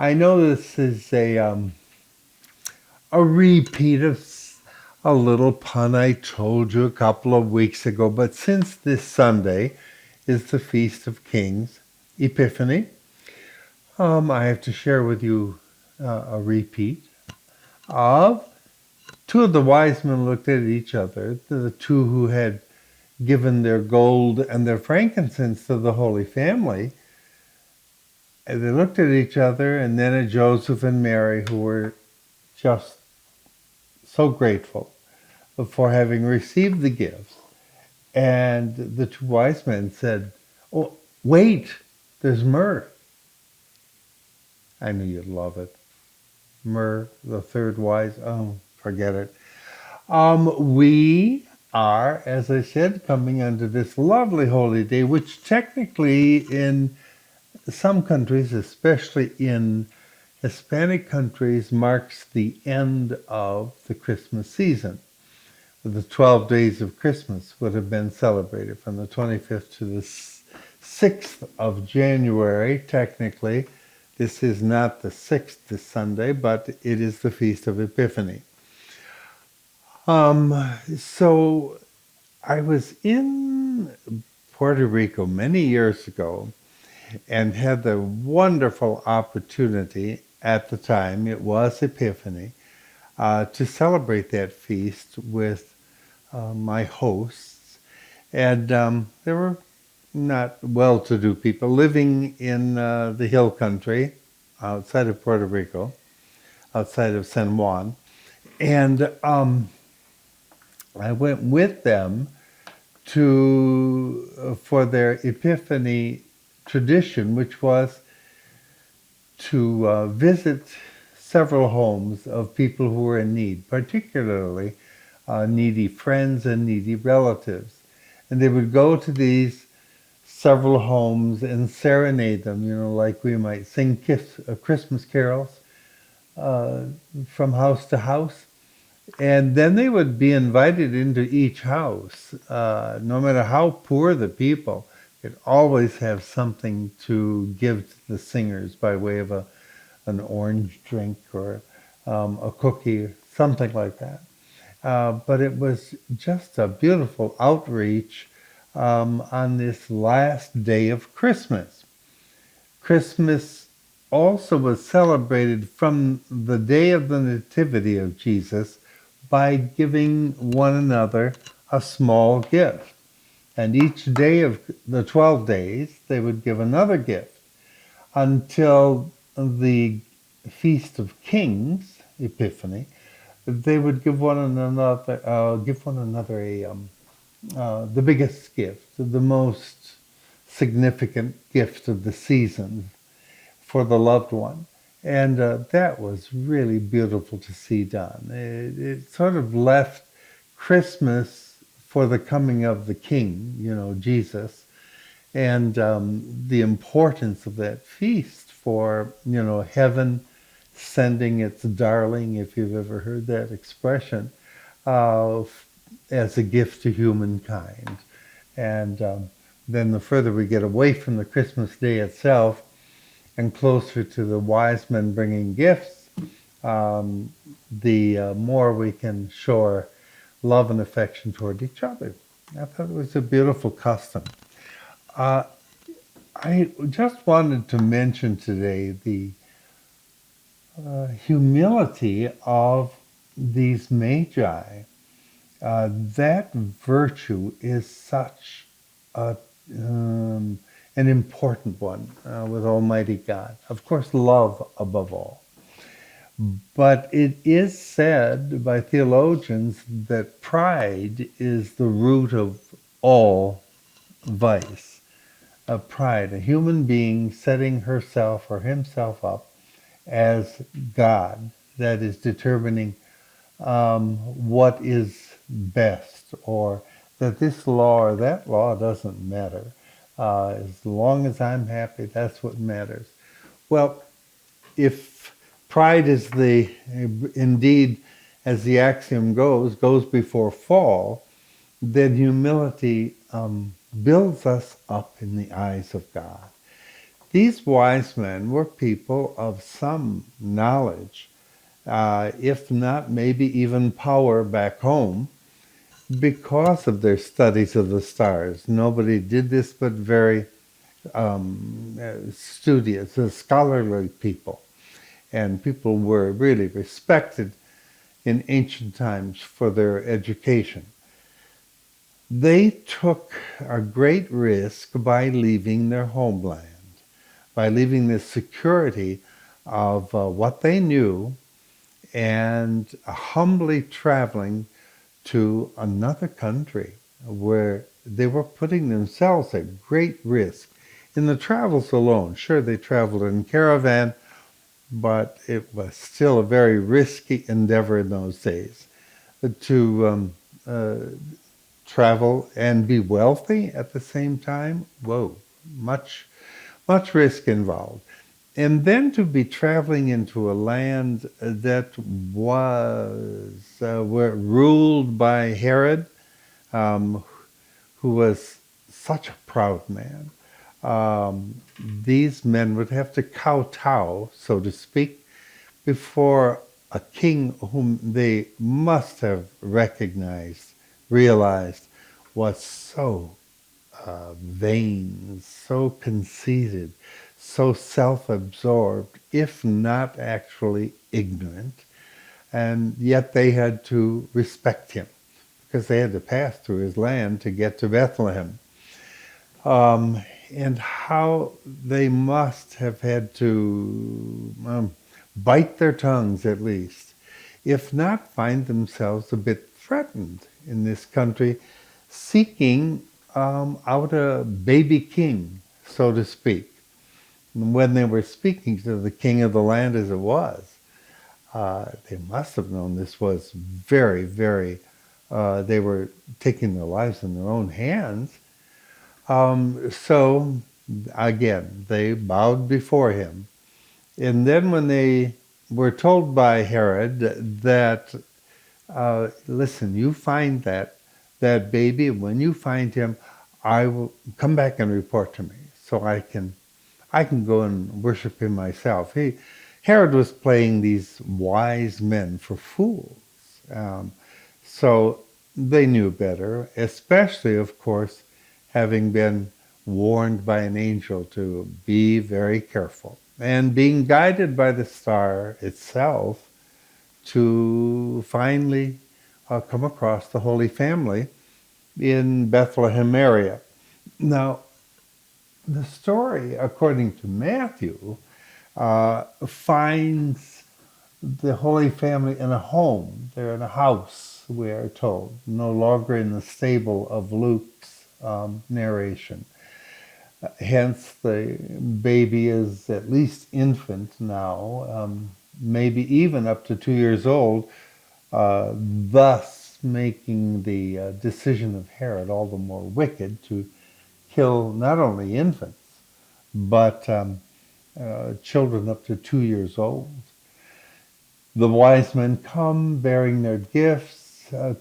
I know this is a repeat of a little pun I told you a couple of weeks ago, but since this Sunday is the Feast of Kings, Epiphany, I have to share with you a repeat of two of the wise men looked at each other, the two who had given their gold and their frankincense to the Holy Family. And they looked at each other and then at Joseph and Mary, who were just so grateful for having received the gifts. And the two wise men said, "Oh, wait, there's myrrh." I knew you'd love it. Myrrh, the third wise. Oh, forget it. We are, as I said, coming under this lovely holy day, which technically in some countries, especially in Hispanic countries, marks the end of the Christmas season. The 12 days of Christmas would have been celebrated from the 25th to the 6th of January, technically. This is not the 6th this Sunday, but it is the Feast of Epiphany. So I was in Puerto Rico many years ago and had the wonderful opportunity at the time, it was Epiphany, to celebrate that feast with my hosts. And there were not well-to-do people living in the hill country outside of Puerto Rico, outside of San Juan. And I went with them for their Epiphany tradition, which was to visit several homes of people who were in need, particularly needy friends and needy relatives. And they would go to these several homes and serenade them, like we might sing Christmas carols from house to house. And then they would be invited into each house. No matter how poor the people, they'd always have something to give to the singers by way of an orange drink or a cookie, something like that. But it was just a beautiful outreach on this last day of Christmas. Christmas also was celebrated from the day of the Nativity of Jesus by giving one another a small gift. And each day of the 12 days, they would give another gift until the Feast of Kings, Epiphany. They would give one another the biggest gift, the most significant gift of the season for the loved one. And that was really beautiful to see done. It sort of left Christmas for the coming of the King, Jesus, and the importance of that feast for, heaven sending its darling, if you've ever heard that expression, as a gift to humankind. And then the further we get away from the Christmas day itself and closer to the wise men bringing gifts, the more we can show our love and affection toward each other. I thought it was a beautiful custom. I just wanted to mention today the humility of these magi. That virtue is such an important one with Almighty God. Of course, love above all. But it is said by theologians that pride is the root of all vice. Pride, a human being setting herself or himself up as God, that is determining what is best, or that this law or that law doesn't matter. As long as I'm happy, that's what matters. Well, if pride is indeed, as the axiom goes before fall, then humility builds us up in the eyes of God. These wise men were people of some knowledge, if not maybe even power back home, because of their studies of the stars. Nobody did this but very studious, scholarly people. And people were really respected in ancient times for their education. They took a great risk by leaving their homeland, by leaving the security of what they knew and humbly traveling to another country where they were putting themselves at great risk. In the travels alone, sure, they traveled in caravan, but it was still a very risky endeavor in those days to travel and be wealthy at the same time. Whoa, much risk involved. And then to be traveling into a land that was ruled by Herod, um, who was such a proud man. These men would have to kowtow, so to speak, before a king whom they must have recognized, realized was so vain, so conceited, so self-absorbed, if not actually ignorant, and yet they had to respect him because they had to pass through his land to get to Bethlehem. And how they must have had to bite their tongues at least, if not find themselves a bit threatened in this country, seeking out a baby king, so to speak. When they were speaking to the king of the land as it was, they must have known this was very, very, they were taking their lives in their own hands. So again, they bowed before him. And then when they were told by Herod that, listen, you find that baby, when you find him, I will come back and report to me so I can go and worship him myself. Herod was playing these wise men for fools. So they knew better, especially, of course, having been warned by an angel to be very careful. And being guided by the star itself to finally come across the Holy Family in Bethlehem area. Now, the story, according to Matthew, finds the Holy Family in a home. They're in a house, we are told, no longer in the stable of Luke's narration. Hence, the baby is at least infant now, maybe even up to 2 years old, thus making the decision of Herod all the more wicked to kill not only infants, but children up to 2 years old. The wise men come bearing their gifts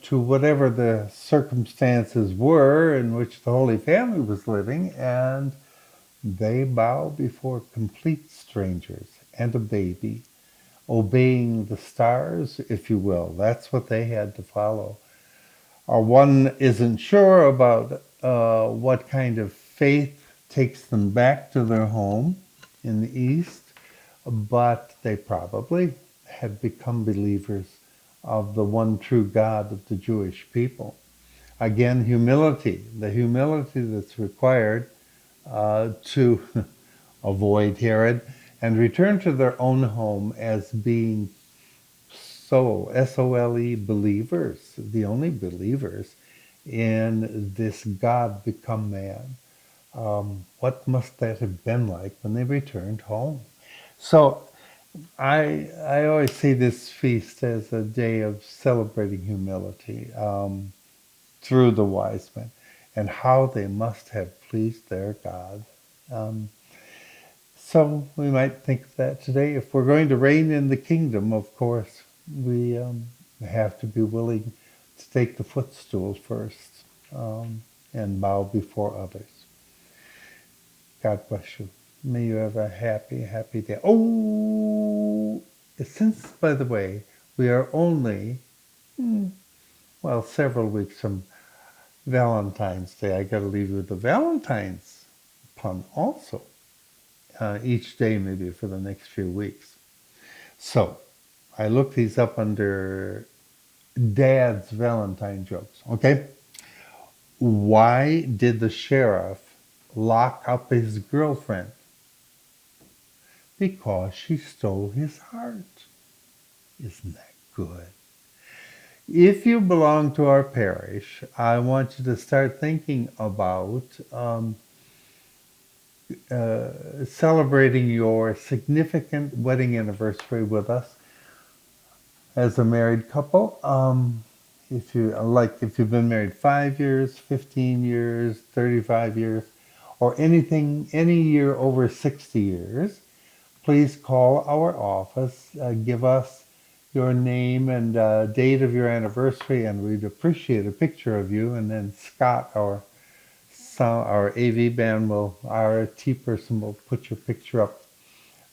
to whatever the circumstances were in which the Holy Family was living, and they bow before complete strangers and a baby, obeying the stars, if you will. That's what they had to follow. One isn't sure about what kind of faith takes them back to their home in the East, but they probably had become believers of the one true God of the Jewish people. Again, humility, the humility that's required to avoid Herod and return to their own home as being S-O-L-E, believers, the only believers in this God become man. What must that have been like when they returned home? So I always see this feast as a day of celebrating humility through the wise men and how they must have pleased their God. So we might think of that today. If we're going to reign in the kingdom, of course, we have to be willing to take the footstool first and bow before others. God bless you. May you have a happy, happy day. Oh, since, by the way, we are only, well, several weeks from Valentine's Day, I got to leave you with the Valentines pun also, each day maybe for the next few weeks. So, I looked these up under Dad's Valentine jokes, okay? Why did the sheriff lock up his girlfriend? Because she stole his heart. Isn't that good? If you belong to our parish, I want you to start thinking about celebrating your significant wedding anniversary with us as a married couple. If you've been married 5 years, 15 years, 35 years, or any year over 60 years, please call our office, give us your name and date of your anniversary, and we'd appreciate a picture of you. And then Scott, our AV band, our T person, will put your picture up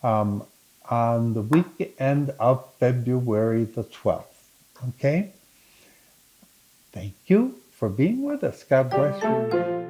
on the weekend of February the 12th. Okay? Thank you for being with us. God bless you.